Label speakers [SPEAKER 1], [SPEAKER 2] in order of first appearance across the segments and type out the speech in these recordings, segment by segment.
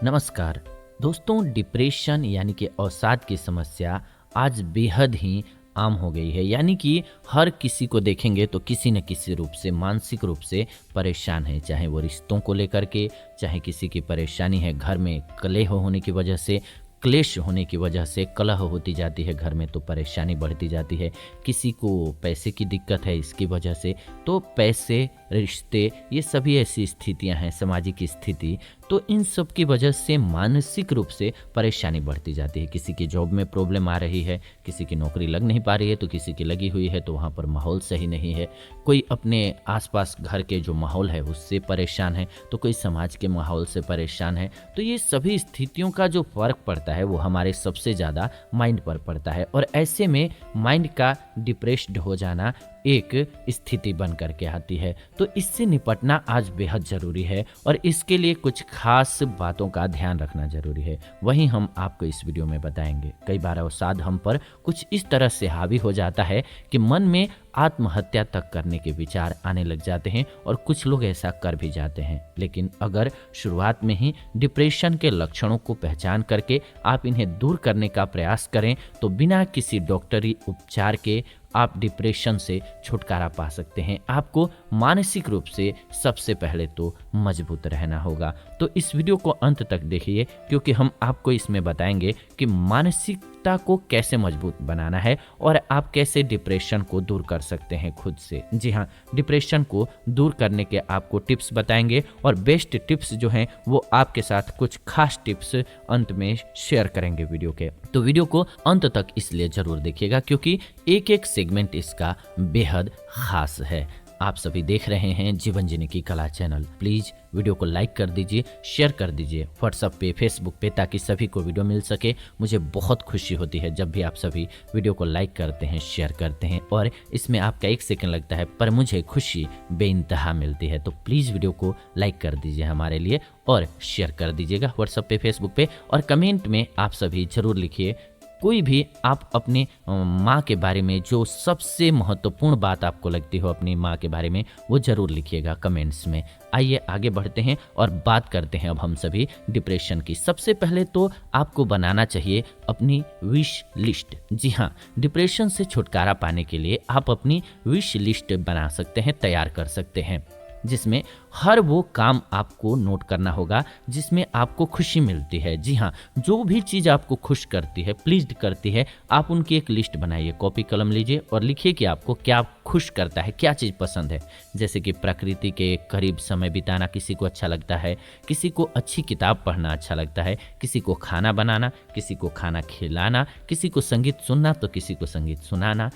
[SPEAKER 1] नमस्कार दोस्तों। डिप्रेशन यानी कि अवसाद की समस्या आज बेहद ही आम हो गई है। यानी कि हर किसी को देखेंगे तो किसी न किसी रूप से मानसिक रूप से परेशान है, चाहे वो रिश्तों को लेकर के, चाहे किसी की परेशानी है घर में कलह होने की वजह से, क्लेश होने की वजह से कलह होती जाती है घर में तो परेशानी बढ़ती जाती है। किसी को पैसे की दिक्कत है, इसकी वजह से तो पैसे, रिश्ते, ये सभी ऐसी स्थितियां हैं, सामाजिक स्थिति, तो इन सब की वजह से मानसिक रूप से परेशानी बढ़ती जाती है। किसी की जॉब में प्रॉब्लम आ रही है, किसी की नौकरी लग नहीं पा रही है, तो किसी की लगी हुई है तो वहाँ पर माहौल सही नहीं है। कोई अपने आसपास घर के जो माहौल है उससे परेशान है, तो कोई समाज के माहौल से परेशान है। तो ये सभी स्थितियों का जो फर्क पड़ता है वो हमारे सबसे ज़्यादा माइंड पर पड़ता है, और ऐसे में माइंड का डिप्रेस्ड हो जाना एक स्थिति बन करके आती है। तो इससे निपटना आज बेहद ज़रूरी है और इसके लिए कुछ खास बातों का ध्यान रखना ज़रूरी है, वही हम आपको इस वीडियो में बताएंगे। कई बार अवसाद हम पर कुछ इस तरह से हावी हो जाता है कि मन में आत्महत्या तक करने के विचार आने लग जाते हैं और कुछ लोग ऐसा कर भी जाते हैं। लेकिन अगर शुरुआत में ही डिप्रेशन के लक्षणों को पहचान करके आप इन्हें दूर करने का प्रयास करें तो बिना किसी डॉक्टरी उपचार के आप डिप्रेशन से छुटकारा पा सकते हैं। आपको मानसिक रूप से सबसे पहले तो मजबूत रहना होगा। तो इस वीडियो को अंत तक देखिए, क्योंकि हम आपको इसमें बताएंगे कि मानसिकता को कैसे मजबूत बनाना है और आप कैसे डिप्रेशन को दूर कर सकते हैं खुद से। जी हाँ, डिप्रेशन को दूर करने के आपको टिप्स बताएंगे और बेस्ट टिप्स जो हैं वो आपके साथ कुछ खास टिप्स अंत में शेयर करेंगे वीडियो के। तो वीडियो को अंत तक इसलिए जरूर देखिएगा क्योंकि एक एक सेगमेंट इसका बेहद खास है। आप सभी देख रहे हैं जीवन जीने की कला चैनल। प्लीज वीडियो को लाइक कर दीजिए, शेयर कर दीजिए व्हाट्सएप पे, फेसबुक पे, ताकि सभी को वीडियो मिल सके। मुझे बहुत खुशी होती है जब भी आप सभी वीडियो को लाइक करते हैं, शेयर करते हैं, और इसमें आपका 1 सेकंड लगता है पर मुझे खुशी बेइंतहा मिलती है। तो प्लीज़ वीडियो को लाइक कर दीजिए हमारे लिए और शेयर कर दीजिएगा व्हाट्सएप पे, फेसबुक पे, और कमेंट में आप सभी जरूर लिखिए कोई भी आप अपने माँ के बारे में जो सबसे महत्वपूर्ण बात आपको लगती हो अपनी माँ के बारे में, वो ज़रूर लिखिएगा कमेंट्स में। आइए आगे बढ़ते हैं और बात करते हैं अब हम सभी डिप्रेशन की। सबसे पहले तो आपको बनाना चाहिए अपनी विश लिस्ट। जी हाँ, डिप्रेशन से छुटकारा पाने के लिए आप अपनी विश लिस्ट बना सकते हैं, तैयार कर सकते हैं, जिसमें हर वो काम आपको नोट करना होगा जिसमें आपको खुशी मिलती है। जी हाँ, जो भी चीज़ आपको खुश करती है, प्लीज्ड करती है, आप उनकी एक लिस्ट बनाइए, कॉपी कलम लीजिए और लिखिए कि आपको क्या खुश करता है, क्या चीज़ पसंद है। जैसे कि प्रकृति के करीब समय बिताना किसी को अच्छा लगता है, किसी को अच्छी किताब पढ़ना अच्छा लगता है, किसी को खाना बनाना, किसी को खाना खिलाना, किसी को संगीत सुनना तो किसी को संगीत सुनाना,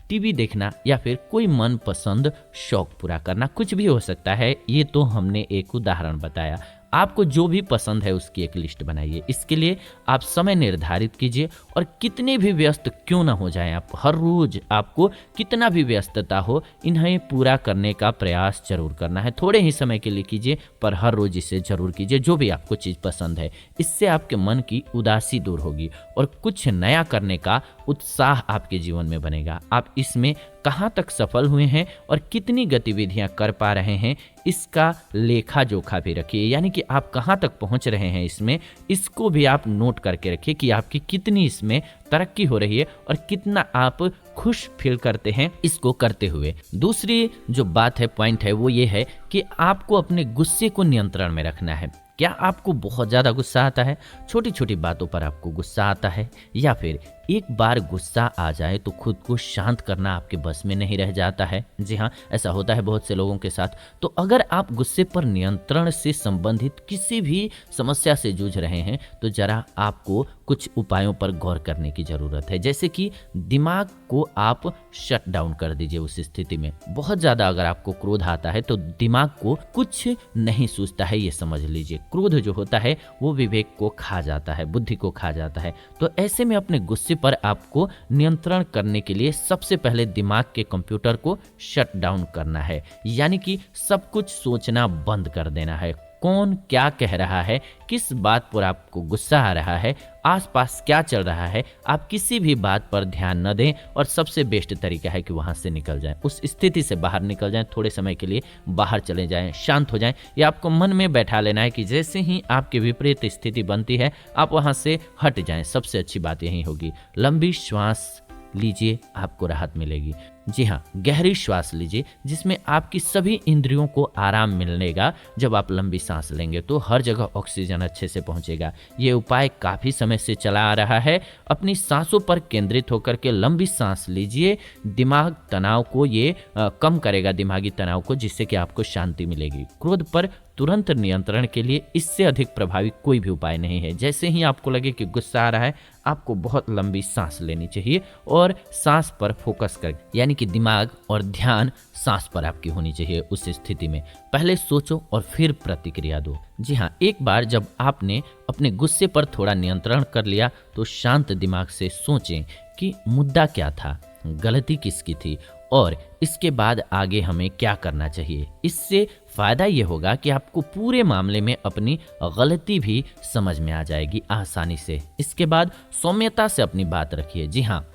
[SPEAKER 1] टीवी देखना, या फिर कोई मनपसंद शौक पूरा करना, कुछ भी हो सकता है। ये तो हमने एक उदाहरण बताया। आपको जो भी पसंद है उसकी एक लिस्ट बनाइए। इसके लिए आप समय निर्धारित कीजिए और कितने भी व्यस्त क्यों ना हो जाएं आप, हर रोज आपको कितना भी व्यस्तता हो, इन्हें पूरा करने का प्रयास जरूर करना है। थोड़े ही समय के लिए कीजिए पर हर रोज इसे जरूर कीजिए, जो भी आपको चीज़ पसंद है। इससे आपके मन की उदासी दूर होगी और कुछ नया करने का उत्साह आपके जीवन में बनेगा। आप इसमें कहाँ तक सफल हुए हैं और कितनी गतिविधियां कर पा रहे हैं, इसका लेखा जोखा भी रखिए। यानी कि आप कहाँ तक पहुंच रहे हैं इसमें, इसको भी आप नोट करके रखिए कि आपकी कितनी इसमें तरक्की हो रही है और कितना आप खुश फील करते हैं इसको करते हुए। दूसरी जो बात है, पॉइंट है, वो ये है कि आपको अपने गुस्से को नियंत्रण में रखना है। क्या आपको बहुत ज़्यादा गुस्सा आता है, छोटी छोटी बातों पर आपको गुस्सा आता है, या फिर एक बार गुस्सा आ जाए तो खुद को शांत करना आपके बस में नहीं रह जाता है? जी हाँ, ऐसा होता है बहुत से लोगों के साथ। तो अगर आप गुस्से पर नियंत्रण से संबंधित किसी भी समस्या से जूझ रहे हैं तो जरा आपको कुछ उपायों पर गौर करने की ज़रूरत है। जैसे कि दिमाग को आप शट डाउन कर दीजिए उस स्थिति में। बहुत ज़्यादा अगर आपको क्रोध आता है तो दिमाग को कुछ नहीं सूझता है, ये समझ लीजिए। क्रोध जो होता है वो विवेक को खा जाता है, बुद्धि को खा जाता है। तो ऐसे में अपने गुस्से पर आपको नियंत्रण करने के लिए सबसे पहले दिमाग के कंप्यूटर को शट डाउन करना है, यानी कि सब कुछ सोचना बंद कर देना है। कौन क्या कह रहा है, किस बात पर आपको गुस्सा आ रहा है, आसपास क्या चल रहा है, आप किसी भी बात पर ध्यान न दें और सबसे बेस्ट तरीका है कि वहां से निकल जाएं, उस स्थिति से बाहर निकल जाएं, थोड़े समय के लिए बाहर चले जाएं, शांत हो जाएं। या आपको मन में बैठा लेना है कि जैसे ही आपकी विपरीत स्थिति बनती है आप वहां से हट जाएं। सबसे अच्छी बात यही होगी। लंबी श्वास लीजिए, आपको राहत मिलेगी। जी हाँ, गहरी श्वास लीजिए जिसमें आपकी सभी इंद्रियों को आराम मिलेगा। जब आप लंबी सांस लेंगे तो हर जगह ऑक्सीजन अच्छे से पहुंचेगा। ये उपाय काफ़ी समय से चला आ रहा है। अपनी सांसों पर केंद्रित होकर के लंबी सांस लीजिए। दिमाग तनाव को ये कम करेगा, दिमागी तनाव को, जिससे कि आपको शांति मिलेगी। क्रोध पर तुरंत नियंत्रण के लिए इससे अधिक प्रभावी कोई भी उपाय नहीं है। जैसे ही आपको लगे कि गुस्सा आ रहा है, आपको बहुत लंबी सांस लेनी चाहिए और सांस पर फोकस कर, यानी कि दिमाग और ध्यान सांस पर आपकी होनी चाहिए। उस स्थिति में पहले सोचो और फिर प्रतिक्रिया दो। जी हाँ, एक बार जब आपने अपने गुस्से पर थोड़ा नियंत्रण कर लिया तो शांत दिमाग से सोचें कि मुद्दा क्या था, गलती किसकी थी और इसके बाद आगे हमें क्या करना चाहिए। इससे फायदा ये होगा कि आपको पूरे मामले में अपनी गलती भी समझ में आ जाएगी आसानी से। इसके बाद सौम्यता से अपनी बात रखिए। जी हाँ,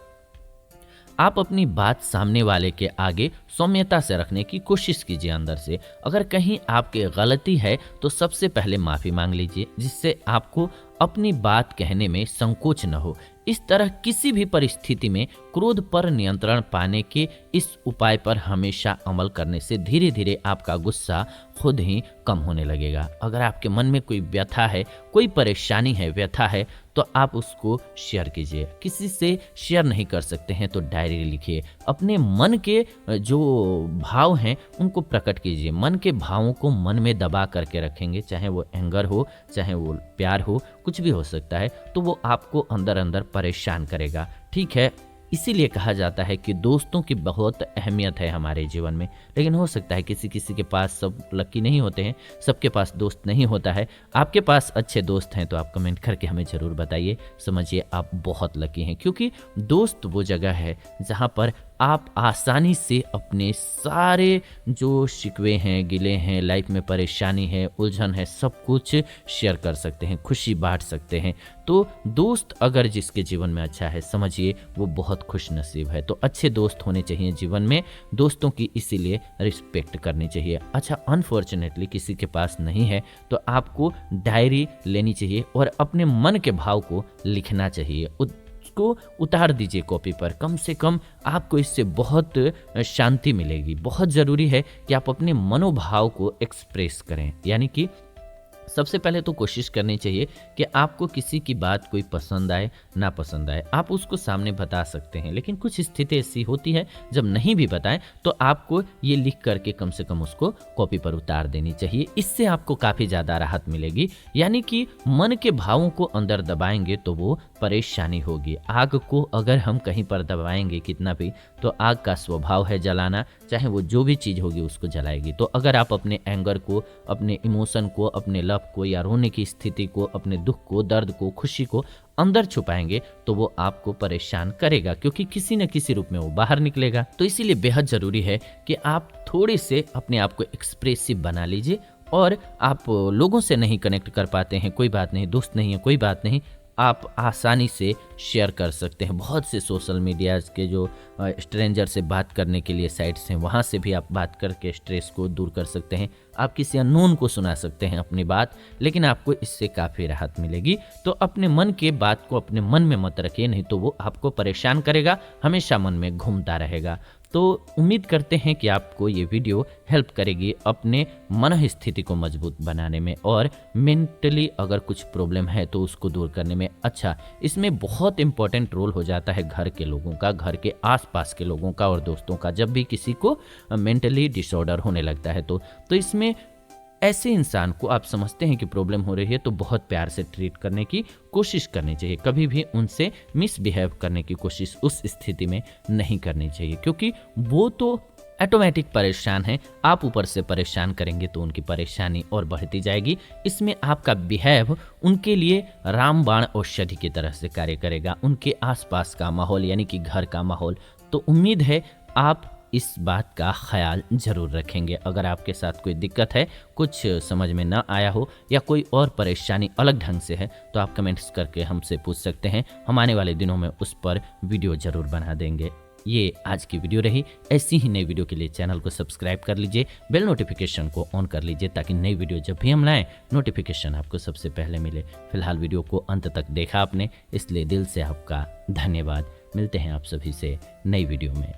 [SPEAKER 1] आप अपनी बात सामने वाले के आगे सौम्यता से रखने की कोशिश कीजिए अंदर से। अगर कहीं आपकी गलती है तो सबसे पहले माफ़ी मांग लीजिए, जिससे आपको अपनी बात कहने में संकोच न हो। इस तरह किसी भी परिस्थिति में क्रोध पर नियंत्रण पाने के इस उपाय पर हमेशा अमल करने से धीरे धीरे आपका गुस्सा खुद ही कम होने लगेगा। अगर आपके मन में कोई व्यथा है, कोई परेशानी है, व्यथा है, तो आप उसको शेयर कीजिए। किसी से शेयर नहीं कर सकते हैं तो डायरी लिखिए। अपने मन के जो भाव हैं उनको प्रकट कीजिए। मन के भावों को मन में दबा करके रखेंगे, चाहे वो एंगर हो, चाहे वो प्यार हो, कुछ भी हो सकता है, तो वो आपको अंदर अंदर परेशान करेगा। ठीक है, इसीलिए कहा जाता है कि दोस्तों की बहुत अहमियत है हमारे जीवन में। लेकिन हो सकता है किसी किसी के पास सब लकी नहीं होते हैं, सबके पास दोस्त नहीं होता है। आपके पास अच्छे दोस्त हैं तो आप कमेंट करके हमें ज़रूर बताइए। समझिए आप बहुत लकी हैं, क्योंकि दोस्त वो जगह है जहाँ पर आप आसानी से अपने सारे जो शिकवे हैं, गिले हैं, लाइफ में परेशानी है, उलझन है, सब कुछ शेयर कर सकते हैं, खुशी बांट सकते हैं। तो दोस्त अगर जिसके जीवन में अच्छा है, समझिए वो बहुत खुश नसीब है। तो अच्छे दोस्त होने चाहिए जीवन में, दोस्तों की इसीलिए रिस्पेक्ट करनी चाहिए। अच्छा, अनफॉर्चुनेटली किसी के पास नहीं है तो आपको डायरी लेनी चाहिए और अपने मन के भाव को लिखना चाहिए। को उतार दीजिए कॉपी पर। कम से कम आपको इससे बहुत शांति मिलेगी। बहुत ज़रूरी है कि आप अपने मनोभाव को एक्सप्रेस करें। यानी कि सबसे पहले तो कोशिश करनी चाहिए कि आपको किसी की बात कोई पसंद आए ना पसंद आए, आप उसको सामने बता सकते हैं। लेकिन कुछ स्थिति ऐसी होती है जब नहीं भी बताएं तो आपको ये लिख करके कम से कम उसको कॉपी पर उतार देनी चाहिए। इससे आपको काफ़ी ज़्यादा राहत मिलेगी। यानी कि मन के भावों को अंदर दबाएंगे तो वो परेशानी होगी। आग को अगर हम कहीं पर दबाएंगे कितना भी, तो आग का स्वभाव है जलाना, चाहे वो जो भी चीज़ होगी उसको जलाएगी। तो अगर आप अपने एंगर को, अपने इमोशन को, अपने लव को या रोने की स्थिति को, अपने दुख को, दर्द को, खुशी को अंदर छुपाएंगे तो वो आपको परेशान करेगा, क्योंकि किसी न किसी रूप में वो बाहर निकलेगा। तो इसीलिए बेहद ज़रूरी है कि आप थोड़े से अपने आप को एक्सप्रेसिव बना लीजिए। और आप लोगों से नहीं कनेक्ट कर पाते हैं, कोई बात नहीं, दोस्त नहीं है, कोई बात नहीं, आप आसानी से शेयर कर सकते हैं। बहुत से सोशल मीडिया के जो स्ट्रेंजर से बात करने के लिए साइट्स हैं, वहाँ से भी आप बात करके स्ट्रेस को दूर कर सकते हैं। आप किसी अननोन को सुना सकते हैं अपनी बात, लेकिन आपको इससे काफ़ी राहत मिलेगी। तो अपने मन के बात को अपने मन में मत रखिए, नहीं तो वो आपको परेशान करेगा, हमेशा मन में घूमता रहेगा। तो उम्मीद करते हैं कि आपको ये वीडियो हेल्प करेगी अपने मन स्थिति को मजबूत बनाने में, और मेंटली अगर कुछ प्रॉब्लम है तो उसको दूर करने में। अच्छा, इसमें बहुत इंपॉर्टेंट रोल हो जाता है घर के लोगों का, घर के आसपास के लोगों का और दोस्तों का। जब भी किसी को मेंटली डिसऑर्डर होने लगता है तो इसमें ऐसे इंसान को आप समझते हैं कि प्रॉब्लम हो रही है तो बहुत प्यार से ट्रीट करने की कोशिश करनी चाहिए। कभी भी उनसे मिसबिहेव करने की कोशिश उस स्थिति में नहीं करनी चाहिए, क्योंकि वो तो ऑटोमेटिक परेशान है। आप ऊपर से परेशान करेंगे तो उनकी परेशानी और बढ़ती जाएगी। इसमें आपका बिहेव उनके लिए रामबाण औषधि की तरह से कार्य करेगा, उनके आसपास का माहौल यानी कि घर का माहौल। तो उम्मीद है आप इस बात का ख्याल ज़रूर रखेंगे। अगर आपके साथ कोई दिक्कत है, कुछ समझ में ना आया हो या कोई और परेशानी अलग ढंग से है तो आप कमेंट्स करके हमसे पूछ सकते हैं। हम आने वाले दिनों में उस पर वीडियो ज़रूर बना देंगे। ये आज की वीडियो रही। ऐसी ही नई वीडियो के लिए चैनल को सब्सक्राइब कर लीजिए, बेल नोटिफिकेशन को ऑन कर लीजिए ताकि नई वीडियो जब भी हम लाएं नोटिफिकेशन आपको सबसे पहले मिले। फिलहाल वीडियो को अंत तक देखा आपने, इसलिए दिल से आपका धन्यवाद। मिलते हैं आप सभी से नई वीडियो में।